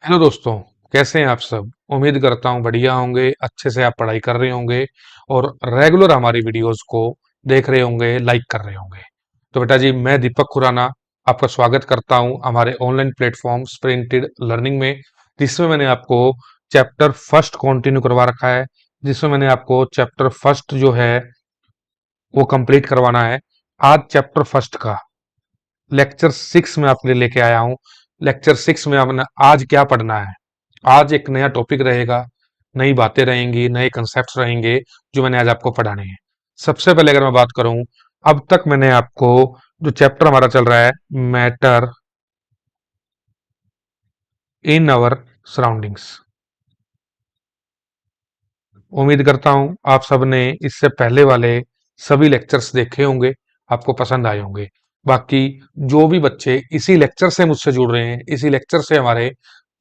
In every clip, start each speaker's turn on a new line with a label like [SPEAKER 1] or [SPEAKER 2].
[SPEAKER 1] Hello दोस्तों। कैसे हैं आप सब? उम्मीद करता हूँ बढ़िया होंगे, अच्छे से आप पढ़ाई कर रहे होंगे और रेगुलर हमारी वीडियोस को देख रहे होंगे, लाइक कर रहे होंगे। तो बेटा जी, मैं दीपक खुराना आपका स्वागत करता हूँ हमारे ऑनलाइन प्लेटफॉर्म स्प्रिंटेड लर्निंग में, जिसमें मैंने आपको चैप्टर फर्स्ट कंटिन्यू करवा रखा है, जिसमें मैंने आपको चैप्टर फर्स्ट जो है वो कंप्लीट करवाना है। आज चैप्टर फर्स्ट का लेक्चर 6 में आपके लिए लेके आया हूँ। लेक्चर 6 में आपने आज क्या पढ़ना है? आज एक नया टॉपिक रहेगा, नई बातें रहेंगी, नए कंसेप्ट्स रहेंगे जो मैंने आज आपको पढ़ाने हैं। सबसे पहले अगर मैं बात करूं, अब तक मैंने आपको जो चैप्टर हमारा चल रहा है, मैटर इन आवर सराउंडिंग्स, उम्मीद करता हूं आप सबने इससे पहले वाले सभी लेक्चर्स देखे होंगे, आपको पसंद आए होंगे। बाकी जो भी बच्चे इसी लेक्चर से मुझसे जुड़ रहे हैं, इसी लेक्चर से हमारे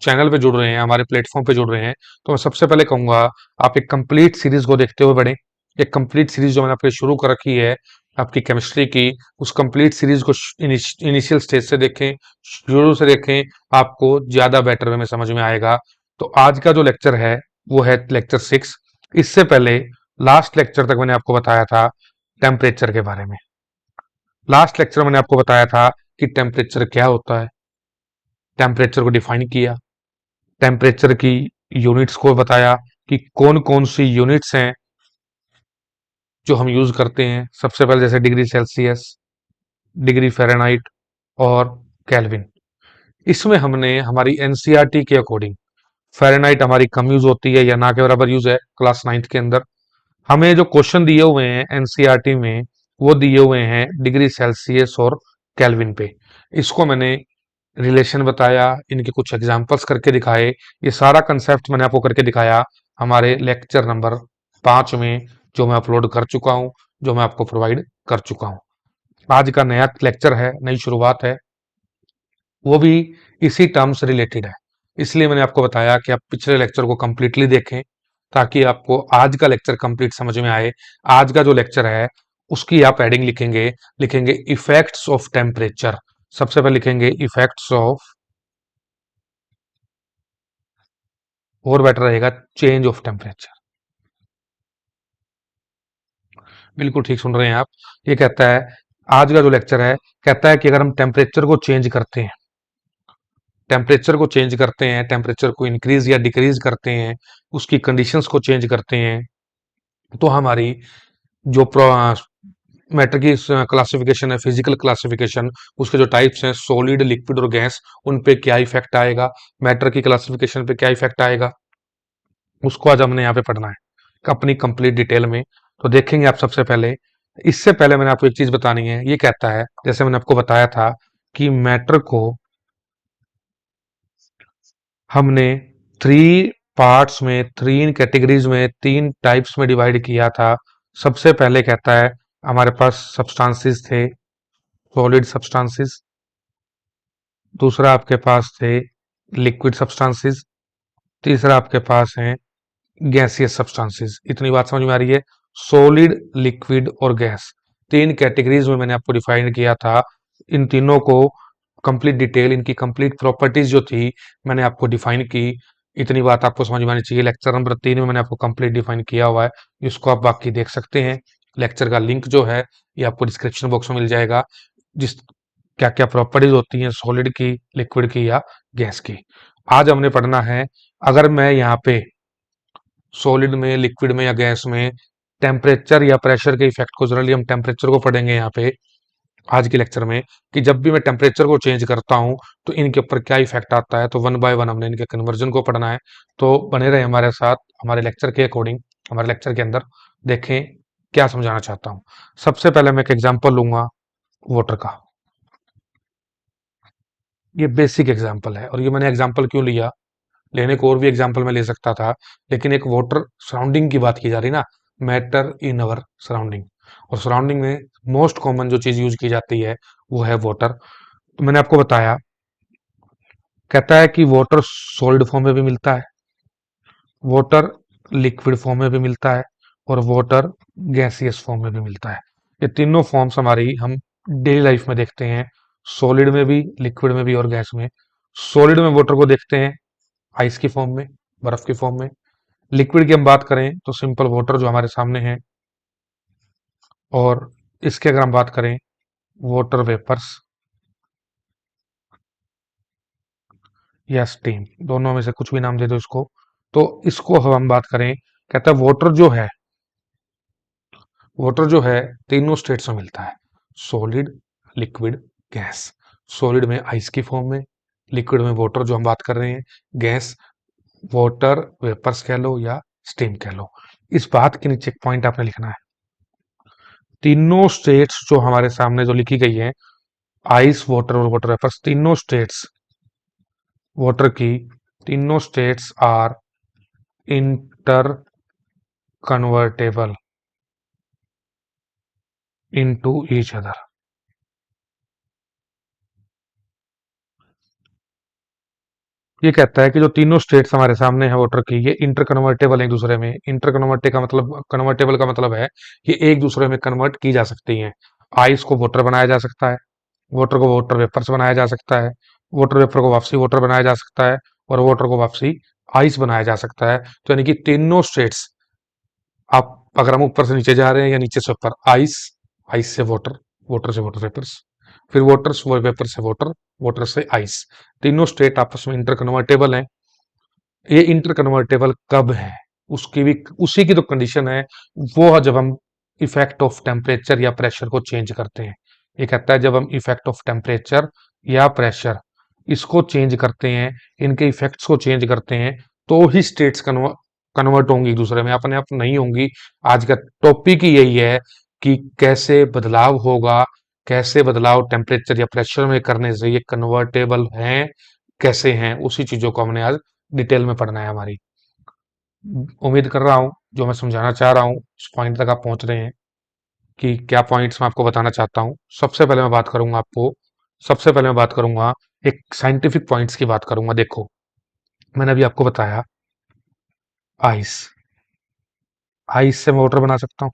[SPEAKER 1] चैनल पे जुड़ रहे हैं, हमारे प्लेटफॉर्म पे जुड़ रहे हैं, तो मैं सबसे पहले कहूंगा आप एक कंप्लीट सीरीज को देखते हुए बढ़ें। एक कंप्लीट सीरीज जो मैंने आपके शुरू कर रखी है आपकी केमिस्ट्री की, उस कंप्लीट सीरीज को इनिशियल स्टेज से देखें, शुरू से देखें, आपको ज्यादा बेटर वे में समझ में आएगा। तो आज का जो लेक्चर है वो है लेक्चर 6। इससे पहले लास्ट लेक्चर तक मैंने आपको बताया था टेम्परेचर के बारे में। लास्ट लेक्चर मैंने आपको बताया था कि टेम्परेचर क्या होता है, टेम्परेचर को डिफाइन किया, टेम्परेचर की यूनिट्स को बताया कि कौन कौन सी यूनिट्स हैं जो हम यूज करते हैं। सबसे पहले जैसे डिग्री सेल्सियस, डिग्री फ़ारेनहाइट और केल्विन। इसमें हमने हमारी एनसीईआरटी के अकॉर्डिंग फ़ारेनहाइट हमारी कम यूज होती है या ना के बराबर यूज है क्लास 9th के अंदर। हमें जो क्वेश्चन दिए हुए हैं एनसीईआरटी में वो दिए हुए हैं डिग्री सेल्सियस और केल्विन पे। इसको मैंने रिलेशन बताया, इनके कुछ एग्जांपल्स करके दिखाए। ये सारा कंसेप्ट मैंने आपको करके दिखाया हमारे लेक्चर नंबर 5 में, जो मैं अपलोड कर चुका हूँ, जो मैं आपको प्रोवाइड कर चुका हूँ। आज का नया लेक्चर है, नई शुरुआत है, वो भी इसी टर्म से रिलेटेड है। इसलिए मैंने आपको बताया कि आप पिछले लेक्चर को कंप्लीटली देखें ताकि आपको आज का लेक्चर कंप्लीट समझ में आए। आज का जो लेक्चर है उसकी आप हेडिंग लिखेंगे, लिखेंगे इफेक्ट्स ऑफ टेम्परेचर। सबसे पहले लिखेंगे इफेक्ट्स ऑफ, और बेटर रहेगा चेंज ऑफ टेम्परेचर। बिल्कुल ठीक सुन रहे हैं आप। ये कहता है, आज का जो लेक्चर है कहता है कि अगर हम टेम्परेचर को चेंज करते हैं, टेम्परेचर को चेंज करते हैं, टेम्परेचर को इंक्रीज या डिक्रीज करते हैं, उसकी कंडीशंस को चेंज करते हैं, तो हमारी जो मैटर की क्लासिफिकेशन है, फिजिकल क्लासिफिकेशन, उसके जो टाइप्स हैं सॉलिड, लिक्विड और गैस, उन पे क्या इफेक्ट आएगा, मैटर की क्लासिफिकेशन पे क्या इफेक्ट आएगा, उसको आज हमने यहाँ पे पढ़ना है अपनी कंप्लीट डिटेल में। तो देखेंगे आप सबसे पहले। इससे पहले मैंने आपको एक चीज बतानी है। ये कहता है, जैसे मैंने आपको बताया था कि मैटर को हमने थ्री पार्ट्स में, तीन कैटेगरीज में, तीन टाइप्स में डिवाइड किया था। सबसे पहले कहता है हमारे पास सब्सटेंसेस थे, सॉलिड सब्सटेंसेस। दूसरा आपके पास थे लिक्विड सब्सटेंसेस। तीसरा आपके पास है गैसियस सब्सटेंसेस। इतनी बात समझ में आ रही है? सॉलिड, लिक्विड और गैस, तीन कैटेगरीज में मैंने आपको डिफाइन किया था। इन तीनों को कंप्लीट डिटेल, इनकी कंप्लीट प्रॉपर्टीज जो थी मैंने आपको डिफाइन की। इतनी बात आपको समझ में आनी चाहिए। लेक्चर नंबर 3 में मैंने आपको कंप्लीट डिफाइन किया हुआ है, जिसको आप बाकी देख सकते हैं। लेक्चर का लिंक जो है ये आपको डिस्क्रिप्शन बॉक्स में मिल जाएगा, जिस क्या क्या प्रॉपर्टीज होती हैं सॉलिड की, लिक्विड की या गैस की। आज हमने पढ़ना है, अगर मैं यहाँ पे सॉलिड में, लिक्विड में या गैस में टेम्परेचर या प्रेशर के इफेक्ट को, जनरली हम टेम्परेचर को पढ़ेंगे यहाँ पे आज के लेक्चर में, कि जब भी मैं टेम्परेचर को चेंज करता हूँ तो इनके ऊपर क्या इफेक्ट आता है। तो वन बाय वन हमने इनके कन्वर्जन को पढ़ना है। तो बने रहे हमारे साथ, हमारे लेक्चर के अकॉर्डिंग, हमारे लेक्चर के अंदर देखें क्या समझाना चाहता हूँ। सबसे पहले मैं एक एग्जाम्पल लूंगा वाटर का। ये बेसिक एग्जाम्पल है, और ये मैंने एग्जाम्पल क्यों लिया, लेने को और भी एग्जाम्पल में ले सकता था, लेकिन एक वाटर सराउंडिंग की बात की जा रही ना, मैटर इन अवर सराउंडिंग। और सराउंडिंग में मोस्ट कॉमन जो चीज यूज की जाती है वो है वाटर। तो मैंने आपको बताया, कहता है कि वाटर सॉलिड फॉर्म में भी मिलता है, वाटर लिक्विड फॉर्म में भी मिलता है, और वाटर गैसियस फॉर्म में भी मिलता है। ये तीनों फॉर्म्स हमारी हम डेली लाइफ में देखते हैं, सॉलिड में भी, लिक्विड में भी और गैस में। सॉलिड में वाटर को देखते हैं, आइस की फॉर्म में, बर्फ की फॉर्म में। लिक्विड की हम बात करें तो सिंपल वाटर जो हमारे सामने है, और इसके अगर हम बात करें वाटर वेपर्स या स्टीम, दोनों में से कुछ भी नाम दे दो इसको। तो इसको हम बात करें, कहता है वाटर जो है तीनों स्टेट्स में मिलता है, सॉलिड, लिक्विड, गैस। सॉलिड में आइस की फॉर्म में, लिक्विड में वाटर जो हम बात कर रहे हैं, गैस वाटर वेपर्स कह लो या स्टीम कह लो। इस बात के नीचे एक पॉइंट आपने लिखना है, तीनों स्टेट्स जो हमारे सामने जो लिखी गई है, आइस वाटर और वाटर वेपर्स, तीनों स्टेट्स वाटर की, तीनों states are interconvertible into each other. ये कहता है कि जो तीनों स्टेट्स हमारे सामने है वाटर की, ये इंटर कन्वर्टेबल एक दूसरे में, इंटर कन्वर्टे का मतलब, कन्वर्टेबल का मतलब है कि एक दूसरे में कन्वर्ट की जा सकती हैं। आइस को वाटर बनाया जा सकता है, वाटर को वाटर वेपर्स बनाया जा सकता है, वाटर वेपर को वापसी वाटर बनाया जा सकता है, और वाटर को वापसी आइस बनाया जा सकता है। तो यानी कि तीनों स्टेट्स, आप अगर हम ऊपर से नीचे जा रहे हैं या नीचे से ऊपर, आइस, आइस से वाटर, वाटर से वाटर वेपर्स, फिर वाटर वेपर से वाटर, वाटर से आइस, तीनों स्टेट आपस में इंटर कन्वर्टेबल है। ये इंटर कन्वर्टेबल कब है, उसकी भी उसी की तो कंडीशन है, वो है जब हम इफेक्ट ऑफ टेम्परेचर या प्रेशर को चेंज करते हैं। ये कहता है जब हम इफेक्ट ऑफ टेम्परेचर या प्रेशर इसको चेंज करते हैं, इनके इफेक्ट्स को चेंज करते हैं, तो ही स्टेट्स कन्वर्ट होंगी एक दूसरे में, अपने आप नहीं होंगी। आज का टॉपिक ही यही है कि कैसे बदलाव होगा, कैसे बदलाव टेम्परेचर या प्रेशर में करने से ये कन्वर्टेबल हैं, कैसे हैं, उसी चीजों को हमने आज डिटेल में पढ़ना है हमारी। उम्मीद कर रहा हूँ जो मैं समझाना चाह रहा हूँ उस पॉइंट तक आप पहुंच रहे हैं, कि क्या पॉइंट्स मैं आपको बताना चाहता हूँ। सबसे पहले मैं बात करूंगा, एक साइंटिफिक पॉइंट्स की बात करूंगा। देखो, मैंने अभी आपको बताया आइस, आइस से मैं वाटर बना सकता हूँ।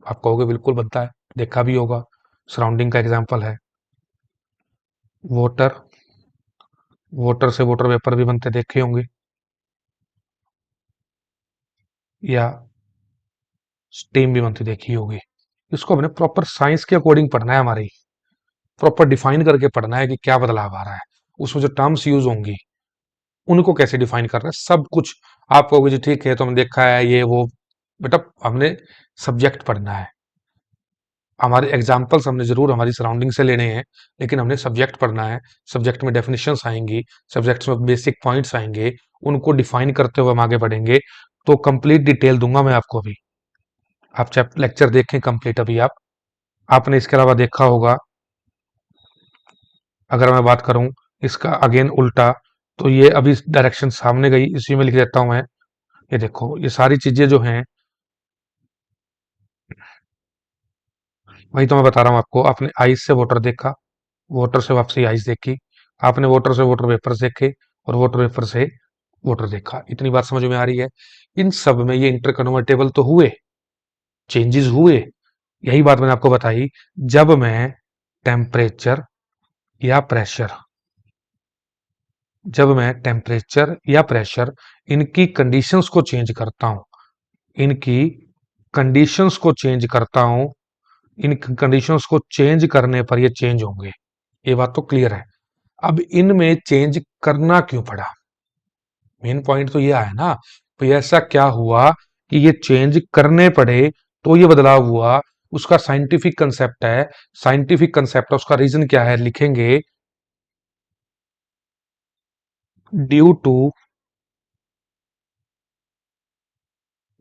[SPEAKER 1] आप कहोगे बिल्कुल बनता है, देखा भी होगा, सराउंडिंग का एग्जाम्पल है। वाटर, वाटर से वाटर वेपर भी बनते देखे होंगे, या स्टीम भी बनती देखी होगी। इसको हमने प्रॉपर साइंस के अकॉर्डिंग पढ़ना है, हमारी प्रॉपर डिफाइन करके पढ़ना है कि क्या बदलाव आ रहा है, उसमें जो टर्म्स यूज होंगी उनको कैसे डिफाइन कर रहे हैं, सब कुछ। आप कहोगे जी ठीक है, तो हमने देखा है ये वो, बेटा हमने सब्जेक्ट पढ़ना है, हमारे एग्जाम्पल्स हमने जरूर हमारी सराउंडिंग से लेने हैं, लेकिन हमने सब्जेक्ट पढ़ना है। सब्जेक्ट में डेफिनेशंस आएंगी, सब्जेक्ट्स में बेसिक पॉइंट्स आएंगे, उनको डिफाइन करते हुए हम आगे बढ़ेंगे। तो कंप्लीट डिटेल दूंगा मैं आपको अभी, आप चाहे लेक्चर देखें कंप्लीट अभी आप, आपने इसके अलावा देखा होगा। अगर मैं बात करूं इसका अगेन उल्टा, तो ये अभी डायरेक्शन सामने गई, इसी में लिख देता हूं मैं। ये देखो, ये सारी चीजें जो हैं, वही तो मैं बता रहा हूँ आपको। आपने आइस से वाटर देखा, वाटर से वापसी आइस देखी, आपने वाटर से वाटर वेपर्स देखे, और वाटर वेपर से वाटर देखा। इतनी बात समझ में आ रही है? इन सब में ये इंटर कन्वर्टेबल तो हुए, चेंजेस हुए। यही बात मैंने आपको बताई, जब मैं टेम्परेचर या प्रेशर, जब मैं टेम्परेचर या प्रेशर इनकी कंडीशंस को चेंज करता हूं, इनकी कंडीशंस को चेंज करता हूं, इन कंडीशंस को चेंज करने पर ये चेंज होंगे। ये बात तो क्लियर है। अब इनमें चेंज करना क्यों पड़ा, मेन पॉइंट तो ये आया ना। तो ये ऐसा क्या हुआ कि ये चेंज करने पड़े, तो ये बदलाव हुआ। उसका साइंटिफिक कंसेप्ट है, साइंटिफिक कंसेप्ट है, उसका रीजन क्या है लिखेंगे, ड्यू टू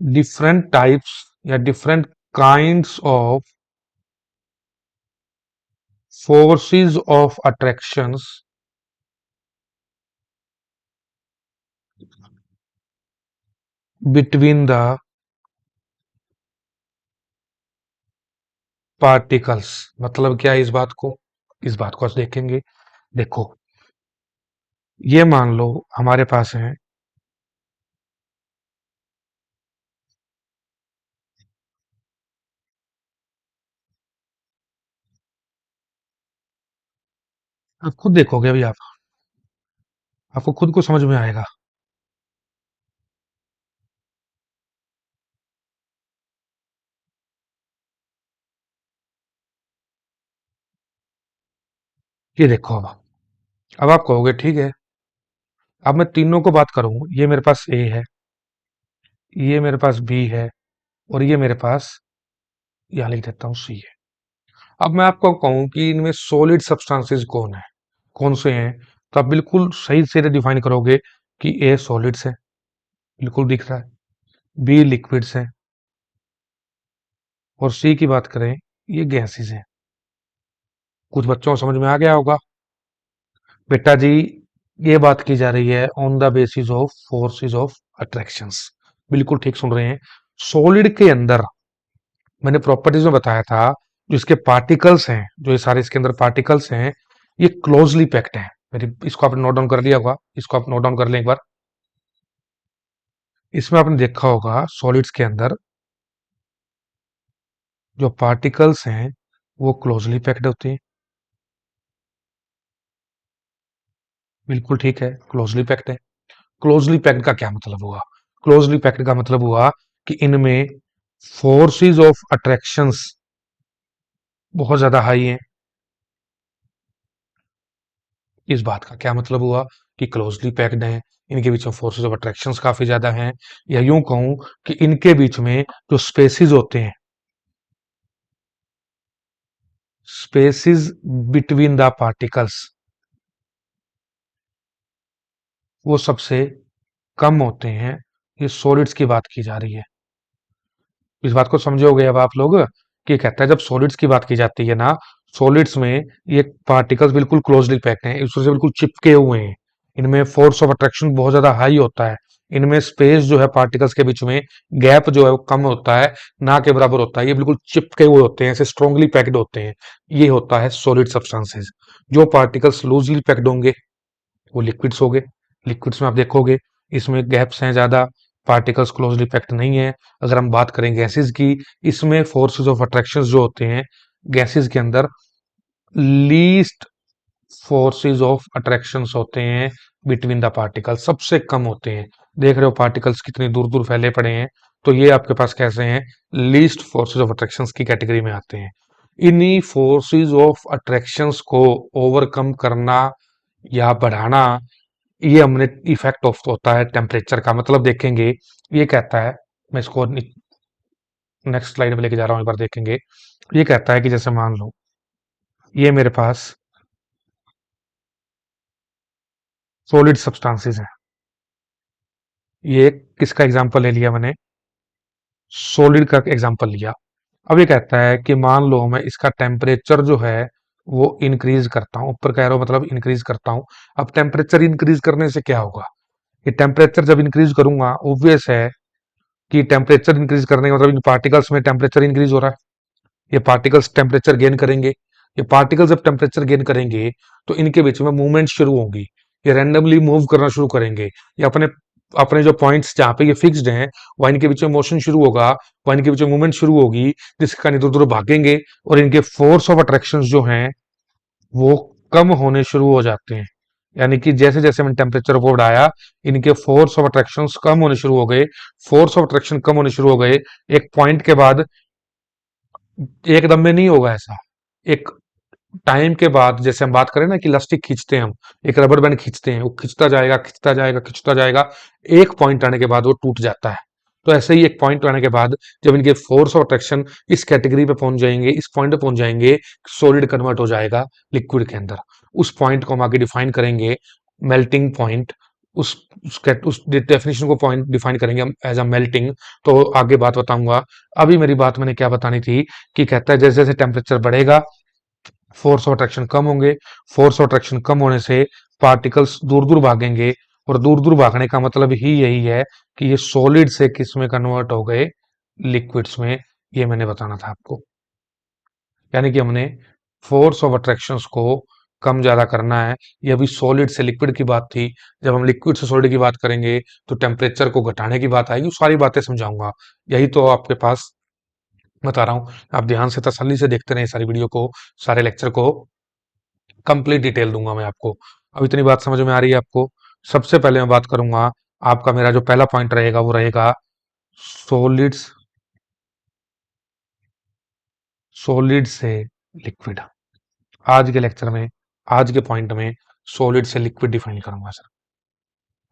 [SPEAKER 1] डिफरेंट टाइप्स या different kinds of forces of attractions between the particles. मतलब क्या है इस बात को, इस बात को आज देखेंगे। देखो, ये मान लो हमारे पास है, आप खुद देखोगे अभी, आप आपको खुद को समझ में आएगा। ये देखो अब आप कहोगे ठीक है, अब मैं तीनों को बात करूँ, ये मेरे पास ए है, ये मेरे पास बी है, और ये मेरे पास, यहाँ लिख देता हूँ, सी है। अब मैं आपको कहूँ कि इनमें सॉलिड सब्सटेंसेस कौन है, कौन से हैं, तो आप बिल्कुल सही से डिफाइन करोगे कि ए सॉलिड्स है, बिल्कुल दिख रहा है, बी लिक्विड्स है, और सी की बात करें, ये गैसेस है। कुछ बच्चों को समझ में आ गया होगा। बेटा जी, ये बात की जा रही है on the basis of forces of attractions. बिल्कुल ठीक सुन रहे हैं। सॉलिड के अंदर मैंने प्रॉपर्टीज में बताया था, जो इसके पार्टिकल्स हैं, जो ये सारे इसके अंदर पार्टिकल्स हैं, ये क्लोजली पैक्ड हैं। मेरी इसको आपने नोट डाउन कर लिया होगा, इसको आप नोट डाउन कर लें एक बार। इसमें आपने देखा होगा सॉलिड्स के अंदर जो पार्टिकल्स हैं वो क्लोजली पैक्ड होते हैं। बिल्कुल ठीक है, क्लोजली पैक्ड है। क्लोजली पैक्ड का क्या मतलब हुआ? क्लोजली पैक्ड का मतलब हुआ कि इनमें फोर्सेस ऑफ अट्रैक्शंस बहुत ज्यादा हाई हैं। इस बात का क्या मतलब हुआ कि क्लोजली पैक्ड हैं, इनके बीच में फोर्सेस ऑफ अट्रैक्शंस काफी ज्यादा हैं, या यूं कहूं कि इनके बीच में जो स्पेसिस होते हैं, स्पेसिस बिटवीन द पार्टिकल्स, वो सबसे कम होते हैं। ये सॉलिड्स की बात की जा रही है। इस बात को समझोगे अब आप लोग, कि कहता है जब सॉलिड्स की बात की जाती है ना, सॉलिड्स में ये पार्टिकल्स बिल्कुल क्लोजली पैक्ड हैं, एक दूसरे से बिल्कुल चिपके हुए हैं, इनमें फोर्स ऑफ अट्रैक्शन बहुत ज्यादा हाई होता है, इनमें स्पेस जो है पार्टिकल्स के बीच में, गैप जो है वो कम होता है, ना के बराबर होता है, ये बिल्कुल चिपके हुए होते हैं, ऐसे स्ट्रांगली पैक्ड होते हैं। ये होता है सॉलिड सब्सटेंसेस। जो पार्टिकल्स लूजली पैक्ड होंगे वो लिक्विड्स हो गए। लिक्विड्स में आप देखोगे इसमें गैप्स हैं ज्यादा, पार्टिकल्स क्लोजली पैक्ड नहीं है। अगर हम बात करें गैसेस की, इसमें फोर्सेस ऑफ अट्रैक्शन जो होते हैं गैसेस के अंदर, लीस्ट फोर्सेस ऑफ अट्रैक्शंस होते हैं बिटवीन द पार्टिकल्स, सबसे कम होते हैं। देख रहे हो पार्टिकल्स कितनी दूर दूर फैले पड़े हैं, तो ये आपके पास कैसे हैं, लीस्ट फोर्सेस ऑफ अट्रैक्शंस की कैटेगरी में आते हैं। इन्हीं फोर्सेस ऑफ अट्रैक्शंस को ओवरकम करना या बढ़ाना, ये हमने इफेक्ट ऑफ होता है टेम्परेचर का। मतलब देखेंगे, ये कहता है, मैं इसको नेक्स्ट स्लाइड पे लेके जा रहा हूं, एक बार देखेंगे। ये कहता है कि जैसे मान लो ये मेरे पास सॉलिड सब्सटेंसेस है, ये किसका एग्जांपल ले लिया मैंने, सॉलिड का एग्जांपल लिया। अब ये कहता है कि मान लो मैं इसका टेम्परेचर जो है वो इंक्रीज करता हूं, ऊपर कह रहा हूं मतलब इंक्रीज करता हूं। अब टेम्परेचर इंक्रीज करने से क्या होगा, कि टेम्परेचर जब इंक्रीज करूंगा, ऑब्वियस है कि टेम्परेचर इंक्रीज करने का मतलब इन पार्टिकल्स में टेम्परेचर इंक्रीज हो रहा है, ये पार्टिकल्स टेम्परेचर गेन करेंगे। ये पार्टिकल्स जब टेम्परेचर गेन करेंगे तो इनके बीच में मूवमेंट शुरू होगी, ये रैंडमली मूव करना शुरू करेंगे, ये अपने अपने जो पॉइंट्स जहां पे ये फिक्स्ड हैं वहां इनके बीच में मोशन शुरू होगा, वहां इनके बीच में मूवमेंट शुरू होगी, जिसके कारण इधर उधर भागेंगे, और इनके फोर्स ऑफ अट्रैक्शन जो हैं वो कम होने शुरू हो जाते हैं। यानी कि जैसे जैसे मैंने टेम्परेचर को बढ़ाया, इनके फोर्स ऑफ अट्रैक्शन कम होने शुरू हो गए। फोर्स ऑफ अट्रैक्शन कम होने शुरू हो गए, एक पॉइंट के बाद, एकदम में नहीं होगा ऐसा, एक टाइम के बाद, जैसे हम बात करें ना कि इलास्टिक खींचते हैं हम, एक रबर बैंड खींचते हैं, वो खिंचता जाएगा खिंचता जाएगा खिंचता जाएगा, एक पॉइंट आने के बाद वो टूट जाता है। तो ऐसे ही एक पॉइंट आने के बाद जब इनके फोर्स ऑफ अट्रैक्शन इस कैटेगरी पे पहुंच जाएंगे, इस पॉइंट पे पहुंच जाएंगे, सॉलिड कन्वर्ट हो जाएगा लिक्विड के अंदर। उस पॉइंट को हम आगे डिफाइन करेंगे मेल्टिंग पॉइंट, उस डेफिनेशन को पॉइंट डिफाइन करेंगे हम एज अ मेल्टिंग। तो आगे बात बताऊंगा। अभी मेरी बात मैंने क्या बतानी थी, कि कहता है जैसे जैसे टेम्परेचर बढ़ेगा फोर्स ऑफ अट्रैक्शन कम होंगे, फोर्स ऑफ अट्रैक्शन कम होने से पार्टिकल्स दूर दूर भागेंगे, और दूर दूर भागने का मतलब ही यही है कि ये सॉलिड से किस में कन्वर्ट हो गए, लिक्विड्स में। ये मैंने बताना था आपको, यानी कि हमने फोर्स ऑफ अट्रैक्शंस को कम ज्यादा करना है। ये अभी सॉलिड से लिक्विड की बात थी, जब हम लिक्विड से सॉलिड की बात करेंगे तो टेम्परेचर को घटाने की बात आएगी, सारी बातें समझाऊंगा। यही तो आपके पास बता रहा हूँ, आप ध्यान से तसल्ली से देखते रहे सारी वीडियो को, सारे लेक्चर को, कंप्लीट डिटेल दूंगा मैं आपको। अब इतनी बात समझ में आ रही है आपको? सबसे पहले मैं बात करूंगा, आपका मेरा जो पहला पॉइंट रहेगा वो रहेगा सॉलिड्स, सॉलिड से लिक्विड। आज के लेक्चर में, आज के पॉइंट में सॉलिड से लिक्विड डिफाइन करूंगा सर।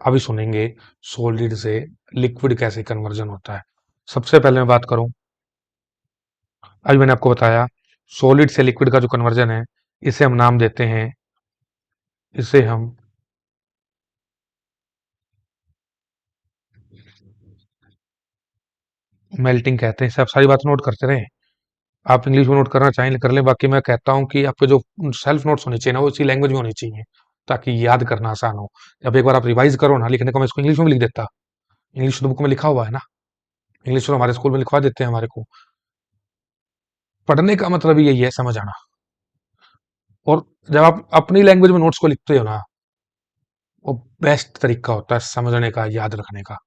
[SPEAKER 1] अभी सुनेंगे सॉलिड से लिक्विड कैसे कन्वर्जन होता है। सबसे पहले मैं बात करूं, अभी मैंने आपको बताया सॉलिड से लिक्विड का जो कन्वर्जन है, इसे हम नाम देते हैं, इसे हम मेल्टिंग कहते हैं। इसे आप सारी बात नोट करते रहें। आप इंग्लिश में नोट करना चाहें कर लें, बाकी मैं कहता हूं कि आपके जो सेल्फ नोट्स होने चाहिए ना, वो इसी लैंग्वेज में होनी चाहिए, ताकि याद करना आसान हो। जब एक बार आप रिवाइज करो ना लिखने को, मैं इसको इंग्लिश में भी लिख देता। इंग्लिश तो बुक में लिखा हुआ है ना, इंग्लिश तो हमारे स्कूल में लिखवा देते हैं हमारे को। पढ़ने का मतलब ही यही है, समझ आना। और जब आप अपनी लैंग्वेज में नोट्स को लिखते हो ना, वो बेस्ट तरीका होता है समझने का, याद रखने का।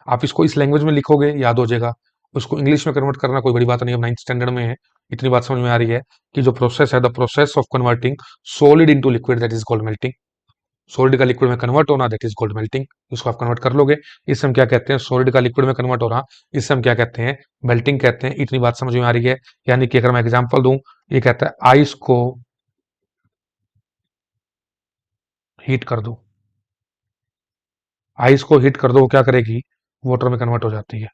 [SPEAKER 1] आप इसको इस लैंग्वेज में लिखोगे, याद हो जाएगा। उसको इंग्लिश में कन्वर्ट करना कोई बड़ी बात नहीं है, 9th स्टैंडर्ड में है। इतनी बात समझ में आ रही है कि जो प्रोसेस है, the process of converting solid into liquid, that is called melting. Solid का लिक्विड में कन्वर्ट होना, दैट इज कॉल्ड मेल्टिंग। इसको आप कन्वर्ट कर लोगे, इससे हम क्या कहते हैं, सॉलिड का लिक्विड में कन्वर्ट हो रहा, इससे हम क्या कहते हैं, मेल्टिंग कहते हैं। इतनी बात समझ में आ रही है। यानी कि अगर मैं एग्जांपल दूं, ये कहता है आइस को हीट कर दो, आइस को हीट कर दो, वो क्या करेगी, वाटर में कन्वर्ट हो जाती है।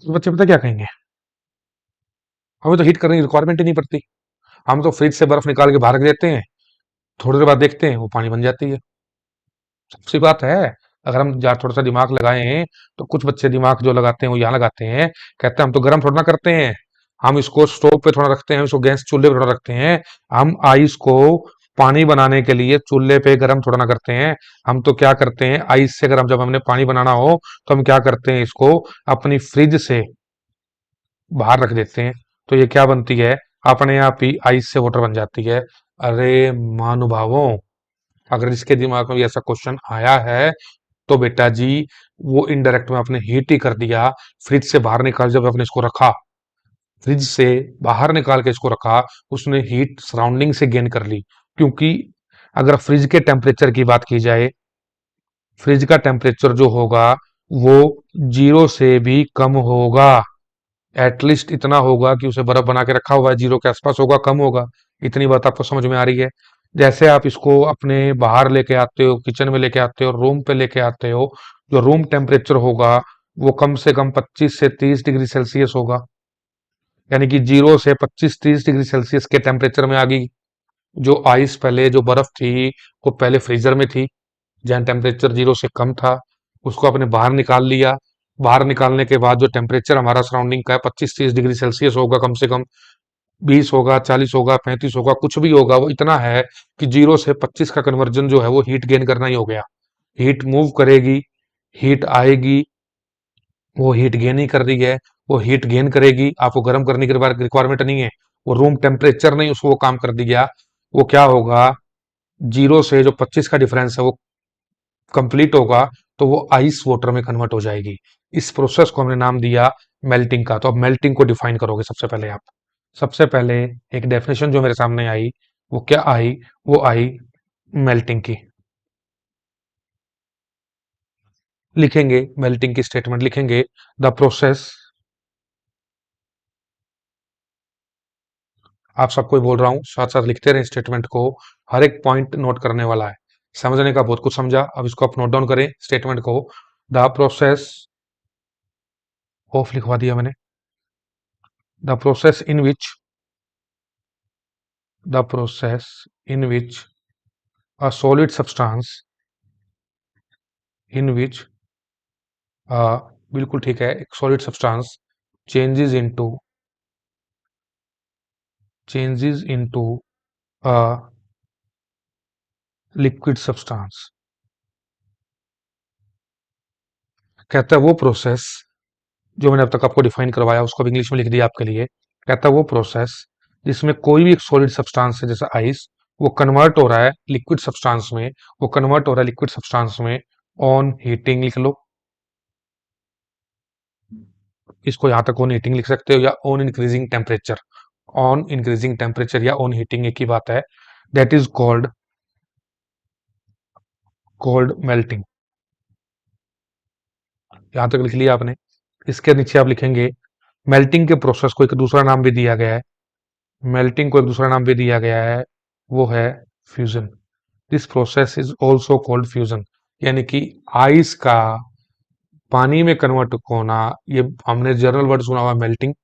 [SPEAKER 1] तो बच्चे पता क्या कहेंगे, हमें तो हीट करने की रिक्वायरमेंट ही नहीं पड़ती, हम तो फ्रिज से बर्फ निकाल के बाहर रख देते हैं, थोड़ी देर बाद देखते हैं वो पानी बन जाती है। सी बात है। अगर हम थोड़ा सा दिमाग लगाए, तो कुछ बच्चे दिमाग जो लगाते हैं वो यहाँ लगाते हैं, कहते हैं हम तो गर्म थोड़ा ना करते हैं, हम इसको स्टोव पे थोड़ा रखते हैं, इसको गैस चूल्हे पे थोड़ा रखते हैं, हम आइस को पानी बनाने के लिए चूल्हे पे गर्म थोड़ा ना करते हैं। हम तो क्या करते हैं, आइस से जब हमने पानी बनाना हो, तो हम क्या करते हैं, इसको अपनी फ्रिज से बाहर रख देते हैं, तो ये क्या बनती है, अपने आप ही आइस से वाटर बन जाती है। अरे महानुभावों, अगर इसके दिमाग में भी ऐसा क्वेश्चन आया है, तो बेटा जी, वो इनडायरेक्ट में आपने हीट ही कर दिया। फ्रिज से बाहर निकाल, जब आपने इसको रखा, फ्रिज से बाहर निकाल के इसको रखा, उसने हीट सराउंडिंग से गेन कर ली। क्योंकि अगर फ्रिज के टेम्परेचर की बात की जाए, फ्रिज का टेम्परेचर जो होगा वो 0 से भी कम होगा। एटलीस्ट इतना होगा कि उसे बर्फ बना के रखा हुआ है, 0 के आसपास होगा, कम होगा। इतनी बात आपको समझ में आ रही है। जैसे आप इसको अपने बाहर लेके आते हो, किचन में लेके आते हो, रूम पे लेके आते हो, जो रूम टेम्परेचर होगा वो कम से कम 25 से 30 डिग्री सेल्सियस होगा। यानी कि 0 से 25-30 डिग्री सेल्सियस के टेम्परेचर में आ गई। जो आइस पहले, जो बर्फ थी, वो पहले फ्रीजर में थी, जहाँ टेम्परेचर 0 से कम था, उसको आपने बाहर निकाल लिया। बाहर निकालने के बाद जो टेम्परेचर हमारा सराउंडिंग का है, 25-30 डिग्री सेल्सियस होगा, कम से कम 20 होगा, 40 होगा, 35 होगा, कुछ भी होगा, वो इतना है कि 0 से 25 का कन्वर्जन जो है वो हीट गेन करना ही हो गया। हीट मूव करेगी, हीट आएगी, वो हीट गेन ही कर रही है, वो हीट गेन करेगी, आपको गर्म करने की रिक्वायरमेंट नहीं है, वो रूम टेम्परेचर नहीं, उसको वो काम कर दिया। वो क्या होगा, 0 से जो 25 का डिफरेंस है वो कंप्लीट होगा, तो वो आइस वाटर में कन्वर्ट हो जाएगी। इस प्रोसेस को हमने नाम दिया मेल्टिंग का। तो अब मेल्टिंग को डिफाइन करोगे सबसे पहले आप। सबसे पहले एक डेफिनेशन जो मेरे सामने आई, वो क्या आई, वो आई मेल्टिंग की। लिखेंगे मेल्टिंग की स्टेटमेंट, लिखेंगे द प्रोसेस, आप सबको ही बोल रहा हूं, साथ साथ लिखते रहे स्टेटमेंट को। हर एक पॉइंट नोट करने वाला है। समझने का बहुत कुछ समझा, अब इसको आप नोट डाउन करें स्टेटमेंट को। द प्रोसेस ऑफ लिखवा दिया मैंने। The process in which, the process in which a solid substance, in which बिल्कुल ठीक है, एक solid substance changes into, changes into a liquid substance। कहता है वो प्रोसेस, जो मैंने अब तक आपको डिफाइन करवाया उसको अब इंग्लिश में लिख दिया आपके लिए। कहता है वो प्रोसेस जिसमें कोई भी एक सॉलिड सब्सटेंस है, जैसे आइस, वो कन्वर्ट हो रहा है लिक्विड सब्सटेंस में, वो कन्वर्ट हो रहा है लिक्विड सब्सटेंस में ऑन हीटिंग, लिख लो, इसको यहाँ तक ऑन हीटिंग लिख सकते हो या on increasing temperature. On increasing temperature या ऑन हीटिंग एक ही बात है। That is called cold melting. यहाँ तक लिख लिया आपने। इसके नीचे आप लिखेंगे मेल्टिंग के प्रोसेस को एक दूसरा नाम भी दिया गया है। मेल्टिंग को एक दूसरा नाम भी दिया गया है, वो है fusion. This process is also called fusion. यानी कि आइस का पानी में कन्वर्ट होना, ये हमने जनरल वर्ड सुना हुआ मेल्टिंग,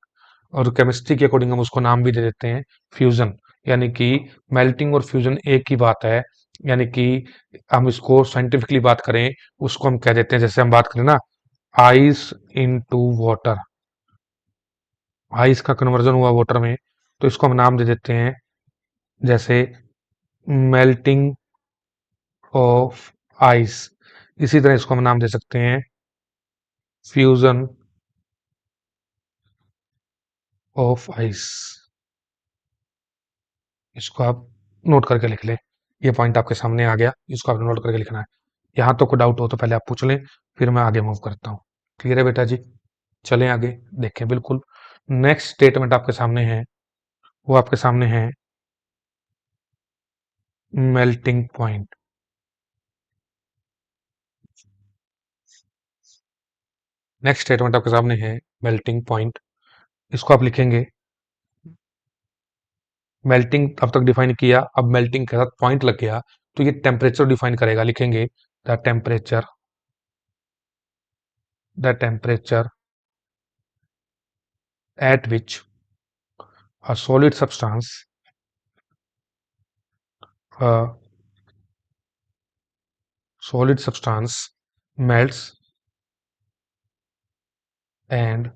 [SPEAKER 1] और केमिस्ट्री के अकॉर्डिंग हम उसको नाम भी दे देते हैं फ्यूजन। यानी कि मेल्टिंग और फ्यूजन एक ही बात है। यानी कि हम इसको साइंटिफिकली बात करें, उसको हम कह देते हैं, जैसे हम बात करें ना, आइस इनटू वाटर, आइस का कन्वर्जन हुआ वाटर में, तो इसको हम नाम दे देते हैं जैसे मेल्टिंग ऑफ आइस। इसी तरह इसको हम नाम दे सकते हैं फ्यूजन ऑफ आइस। इसको आप नोट करके लिख लें। ये पॉइंट आपके सामने आ गया, इसको आपने नोट करके लिखना है। यहाँ तो कोई डाउट हो तो पहले आप पूछ लें, फिर मैं आगे मूव करता हूँ। क्लियर है बेटा जी? चलें आगे, देखें। बिल्कुल नेक्स्ट स्टेटमेंट आपके सामने है, वो आपके सामने है मेल्टिंग पॉइंट। नेक्स्ट स्टेटमेंट आपके सामने है मेल्टिंग पॉइंट। इसको आप लिखेंगे, मेल्टिंग अब तक डिफाइन किया, अब मेल्टिंग के साथ पॉइंट लग गया तो ये टेम्परेचर डिफाइन करेगा। लिखेंगे the temperature at which a a solid substance melts and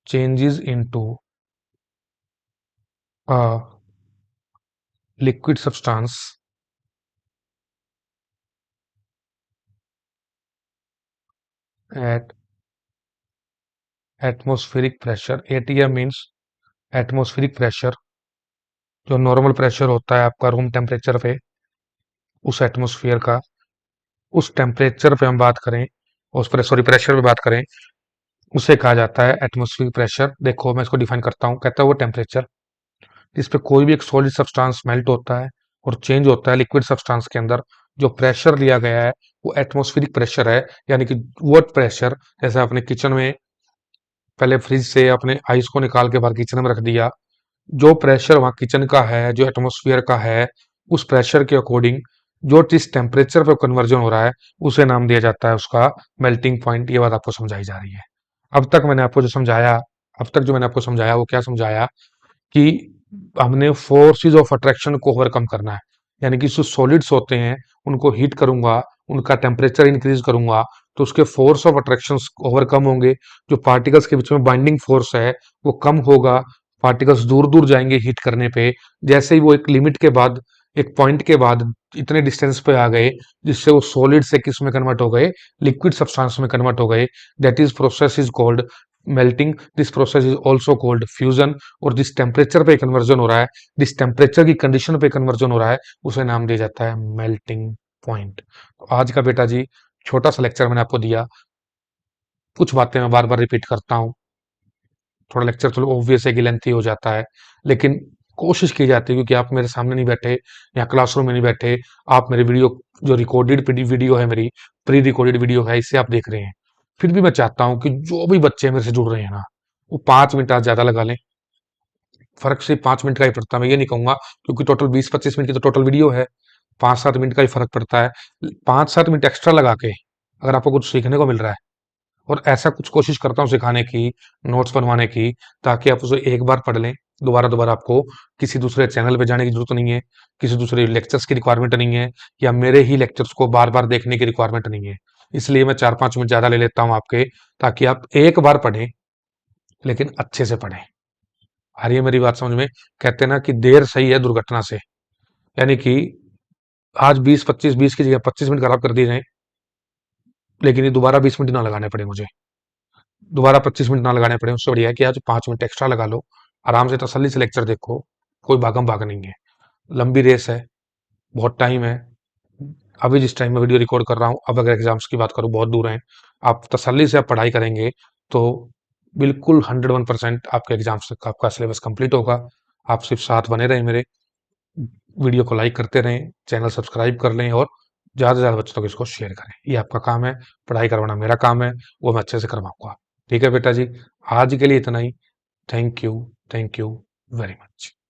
[SPEAKER 1] changes into a liquid substance at atmospheric pressure। ATM means atmospheric pressure, जो नॉर्मल प्रेशर होता है आपका रूम टेम्परेचर पे, उस एटमोसफियर का, उस टेम्परेचर पे हम बात करें, उस पर सॉरी प्रेशर पे बात करें, उसे कहा जाता है एटमोस्फियरिक प्रेशर। देखो मैं इसको डिफाइन करता हूँ, कहता है वो टेम्परेचर जिस पे कोई भी एक सॉलिड सब्सटेंस मेल्ट होता है और चेंज होता है लिक्विड सब्सटेंस के अंदर, जो प्रेशर लिया गया है वो एटमॉस्फेरिक प्रेशर है। यानी कि वो प्रेशर, जैसे आपने किचन में पहले फ्रिज से अपने आइस को निकाल के बाहर किचन में रख दिया, जो प्रेशर वहां किचन का है, जो एटमॉस्फेयर का है, उस प्रेशर के अकॉर्डिंग जो जिस टेम्परेचर पे कन्वर्जन हो रहा है, उसे नाम दिया जाता है उसका मेल्टिंग पॉइंट। ये बात आपको समझाई जा रही है। अब तक मैंने आपको जो समझाया, अब तक जो मैंने आपको समझाया वो क्या समझाया कि हमने फोर्सेस ऑफ अट्रैक्शन को ओवरकम करना है। यानी कि जो सॉलिड्स होते हैं उनको हीट करूंगा, उनका टेम्परेचर इंक्रीज करूंगा, तो उसके फोर्स ऑफ अट्रैक्शन ओवरकम होंगे। जो पार्टिकल्स के बीच में बाइंडिंग फोर्स है वो कम होगा, पार्टिकल्स दूर दूर जाएंगे हीट करने पे। जैसे ही वो एक लिमिट के बाद, एक पॉइंट के बाद इतने डिस्टेंस पे आ गए जिससे वो सॉलिड से किस में कन्वर्ट हो गए, लिक्विड सब्सटेंस में कन्वर्ट हो गए, that is process is called melting. This process is also called fusion. और जिस टेम्परेचर पे कन्वर्जन हो रहा है, जिस टेम्परेचर की कंडीशन पे कन्वर्जन हो रहा है, उसे नाम दिया जाता है मेल्टिंग पॉइंट। तो आज का बेटा जी छोटा सा लेक्चर मैंने आपको दिया, कुछ बातें मैं बार बार रिपीट करता हूँ, थोड़ा लेक्चर चलो ऑब्वियस है कि लेंथी हो जाता है, लेकिन कोशिश की जाती है, क्योंकि आप मेरे सामने नहीं बैठे या क्लासरूम में नहीं बैठे, आप मेरे वीडियो, जो रिकॉर्डेड वीडियो है, मेरी प्री रिकॉर्डेड वीडियो है, इसे आप देख रहे हैं। फिर भी मैं चाहता हूं कि जो भी बच्चे मेरे से जुड़ रहे हैं ना, वो 5 मिनट आज ज्यादा लगा लें। फर्क सिर्फ 5 मिनट का ही पड़ता है, मैं ये नहीं कहूंगा, क्योंकि टोटल 20-25 मिनट की तो टोटल वीडियो है, 5-7 मिनट का ही फर्क पड़ता है। 5-7 मिनट एक्स्ट्रा लगा के अगर आपको कुछ सीखने को मिल रहा है, और ऐसा कुछ कोशिश करता हूँ सिखाने की, नोट्स बनवाने की, ताकि आप उसे एक बार पढ़ लें, दोबारा दोबारा आपको किसी दूसरे चैनल पे जाने की जरूरत नहीं है, किसी दूसरे लेक्चर्स की रिक्वायरमेंट नहीं है, या मेरे ही लेक्चर्स को बार बार देखने की रिक्वायरमेंट नहीं है। इसलिए मैं 4-5 मिनट ज्यादा ले लेता हूँ आपके, ताकि आप एक बार पढ़ें लेकिन अच्छे से पढ़ें। आ रही है मेरी बात समझ में? कहते हैं ना कि देर सही है दुर्घटना से। यानी कि आज 20 की जगह 25 मिनट खराब कर दिए जाए, लेकिन ये दोबारा 20 मिनट ना लगाने पड़े मुझे, दोबारा 25 मिनट ना लगाने पड़े, उससे बढ़िया है कि आज 5 मिनट एक्स्ट्रा लगा लो, आराम से तसल्ली से लेक्चर देखो। कोई भागम भाग नहीं है, लंबी रेस है, बहुत टाइम है, अभी जिस टाइम में वीडियो रिकॉर्ड कर रहा हूँ, अब अगर एग्जाम्स की बात करूँ बहुत दूर हैं, आप तसल्ली से आप पढ़ाई करेंगे तो बिल्कुल 101% आपके एग्जाम्स तक आपका सिलेबस कंप्लीट होगा। आप सिर्फ साथ बने रहें मेरे, वीडियो को लाइक करते रहें, चैनल सब्सक्राइब कर लें और ज़्यादा से ज़्यादा बच्चों तक इसको शेयर करें। ये आपका काम है, पढ़ाई करवाना मेरा काम है, वो मैं अच्छे से करवाऊँगा। ठीक है बेटा जी, आज के लिए इतना ही। Thank you very much.